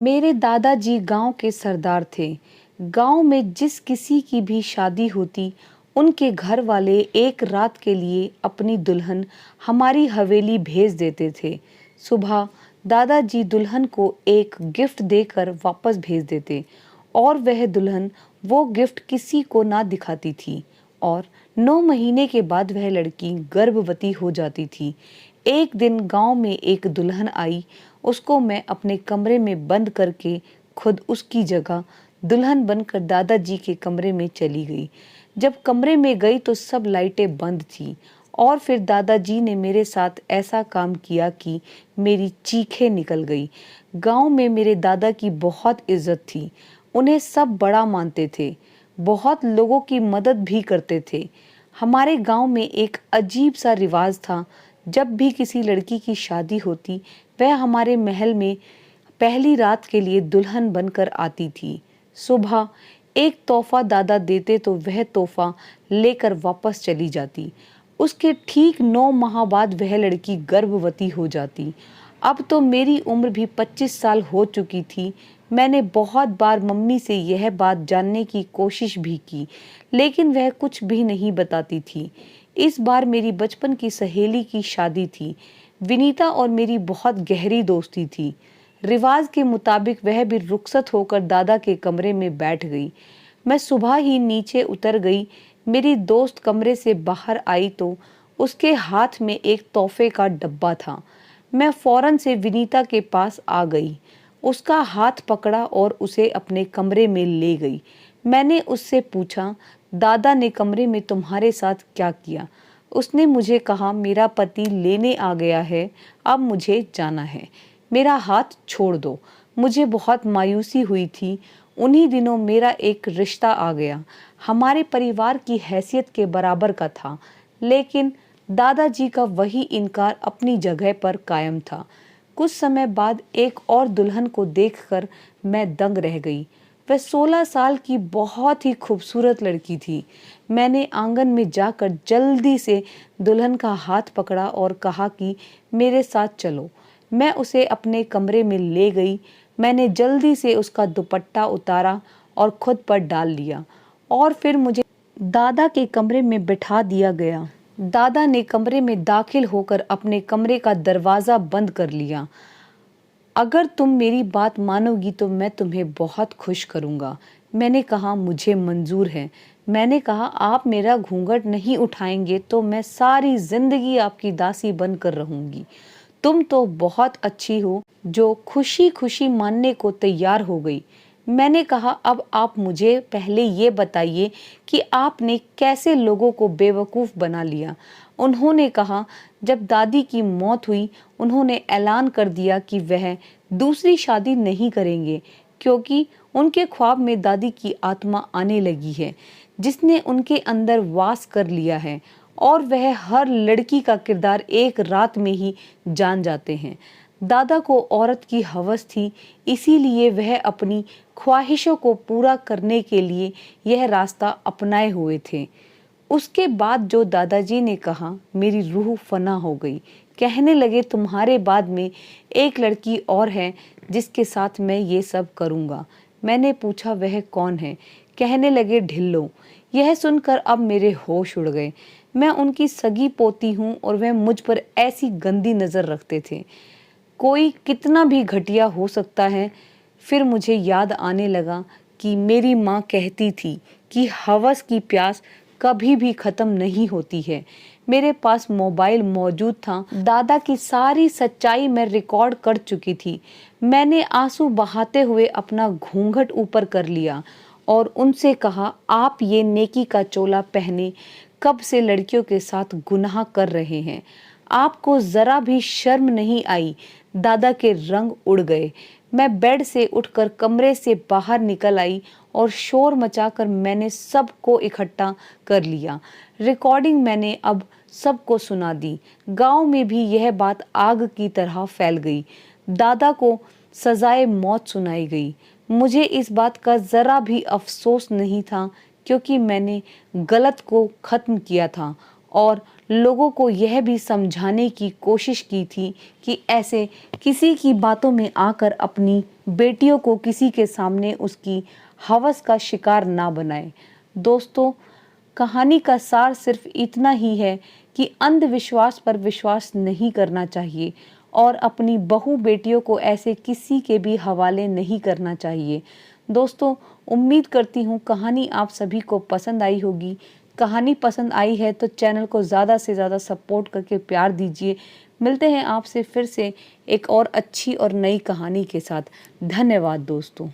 मेरे दादाजी गांव के सरदार थे। गांव में जिस किसी की भी शादी होती, उनके घर वाले एक रात के लिए अपनी दुल्हन हमारी हवेली भेज देते थे। सुबह दादाजी दुल्हन को एक गिफ्ट देकर वापस भेज देते और वह दुल्हन वो गिफ्ट किसी को ना दिखाती थी और 9 महीने के बाद वह लड़की गर्भवती हो जाती थी। एक दिन गांव में एक दुल्हन आई। उसको मैं अपने कमरे में बंद करके खुद उसकी जगह दुल्हन बनकर दादाजी के कमरे में चली गई। जब कमरे में गई तो सब लाइटें बंद थी और फिर दादाजी ने मेरे साथ ऐसा काम किया कि मेरी चीखें निकल गई। गांव में मेरे दादा की बहुत इज्जत थी। उन्हें सब बड़ा मानते थे। बहुत लोगों की मदद भी करते थे। हमारे गांव में एक अजीब सा रिवाज था। जब भी किसी लड़की की शादी होती, वह हमारे महल में पहली रात के लिए दुल्हन बनकर आती थी। सुबह एक तोहफा दादा देते तो वह तोहफा लेकर वापस चली जाती। उसके ठीक 9 माह बाद वह लड़की गर्भवती हो जाती। अब तो मेरी उम्र भी 25 साल हो चुकी थी। मैंने बहुत बार मम्मी से यह बात जानने की कोशिश भी की, लेकिन वह कुछ भी नहीं बताती थी। इस बार मेरी बचपन की सहेली की शादी थी। विनीता और मेरी बहुत गहरी दोस्ती थी। रिवाज के मुताबिक वह भी रुखसत होकर दादा के कमरे में बैठ गई। मैं सुबह ही नीचे उतर गई। मेरी दोस्त कमरे से बाहर आई तो उसके हाथ में एक तोहफे का डब्बा था। मैं फौरन से विनीता के पास आ गई, उसका हाथ पकड़ा और उसे अपने कमरे में ले गई। मैंने उससे पूछा, दादा ने कमरे में तुम्हारे साथ क्या किया? उसने मुझे कहा, मेरा पति लेने आ गया है, अब मुझे जाना है, मेरा हाथ छोड़ दो। मुझे बहुत मायूसी हुई थी। उन्हीं दिनों मेरा एक रिश्ता आ गया, हमारे परिवार की हैसियत के बराबर का था, लेकिन दादाजी का वही इनकार अपनी जगह पर कायम था। कुछ समय बाद एक और दुल्हन को देखकर मैं दंग रह गई। वह 16 साल की बहुत ही खूबसूरत लड़की थी। मैंने आंगन में जाकर जल्दी से दुल्हन का हाथ पकड़ा और कहा कि मेरे साथ चलो। मैं उसे अपने कमरे में ले गई। मैंने जल्दी से उसका दुपट्टा उतारा और खुद पर डाल लिया और फिर मुझे दादा के कमरे में बिठा दिया गया। दादा ने कमरे में दाखिल होकर अपने कमरे का दरवाज़ा बंद कर लिया। अगर तुम मेरी बात मानोगी तो मैं तुम्हें बहुत खुश करूँगा। मैंने कहा, मुझे मंजूर है। मैंने कहा, आप मेरा घूंघट नहीं उठाएंगे तो मैं सारी जिंदगी आपकी दासी बनकर रहूंगी। तुम तो बहुत अच्छी हो जो खुशी खुशी मानने को तैयार हो गई। मैंने कहा, अब आप मुझे पहले ये बताइए कि आपने कैसे लोगों को बेवकूफ़ बना लिया। उन्होंने कहा, जब दादी की मौत हुई उन्होंने ऐलान कर दिया कि वह दूसरी शादी नहीं करेंगे, क्योंकि उनके ख्वाब में दादी की आत्मा आने लगी है, जिसने उनके अंदर वास कर लिया है और वह हर लड़की का किरदार एक रात में ही जान जाते हैं। दादा को औरत की हवस थी, इसीलिए वह अपनी ख्वाहिशों को पूरा करने के लिए यह रास्ता अपनाए हुए थे। उसके बाद जो दादाजी ने कहा, मेरी रूह फना हो गई। कहने लगे, तुम्हारे बाद में एक लड़की और है जिसके साथ मैं ये सब करूँगा। मैंने पूछा, वह कौन है? कहने लगे, ढिल्लो। यह सुनकर अब मेरे होश उड़ गए। मैं उनकी सगी पोती हूँ और वह मुझ पर ऐसी गंदी नज़र रखते थे। कोई कितना भी घटिया हो सकता है। फिर मुझे याद आने लगा कि मेरी माँ कहती थी कि हवस की प्यास कभी भी खत्म नहीं होती है। मेरे पास मोबाइल मौजूद था। दादा की सारी सच्चाई मैं रिकॉर्ड कर चुकी थी। मैंने आंसू बहाते हुए अपना घूंघट ऊपर कर लिया और उनसे कहा, आप ये नेकी का चोला पहने कब से लड़कियों के साथ गुनाह कर रहे हैं? आपको जरा भी शर्म नहीं आई? दादा के रंग उड़ गए। मैं बेड से उठकर कमरे से बाहर निकल आई और शोर मचाकर मैंने सबको इकट्ठा कर लिया। रिकॉर्डिंग मैंने अब सबको सुना दी। गांव में भी यह बात आग की तरह फैल गई। दादा को सजाए मौत सुनाई गई। मुझे इस बात का जरा भी अफसोस नहीं था, क्योंकि मैंने गलत को खत्म किया था और लोगों को यह भी समझाने की कोशिश की थी कि ऐसे किसी की बातों में आकर अपनी बेटियों को किसी के सामने उसकी हवस का शिकार ना बनाए। दोस्तों, कहानी का सार सिर्फ इतना ही है कि अंधविश्वास पर विश्वास नहीं करना चाहिए और अपनी बहू बेटियों को ऐसे किसी के भी हवाले नहीं करना चाहिए। दोस्तों, उम्मीद करती हूँ कहानी आप सभी को पसंद आई होगी। कहानी पसंद आई है तो चैनल को ज़्यादा से ज़्यादा सपोर्ट करके प्यार दीजिए। मिलते हैं आपसे फिर से एक और अच्छी और नई कहानी के साथ। धन्यवाद दोस्तों।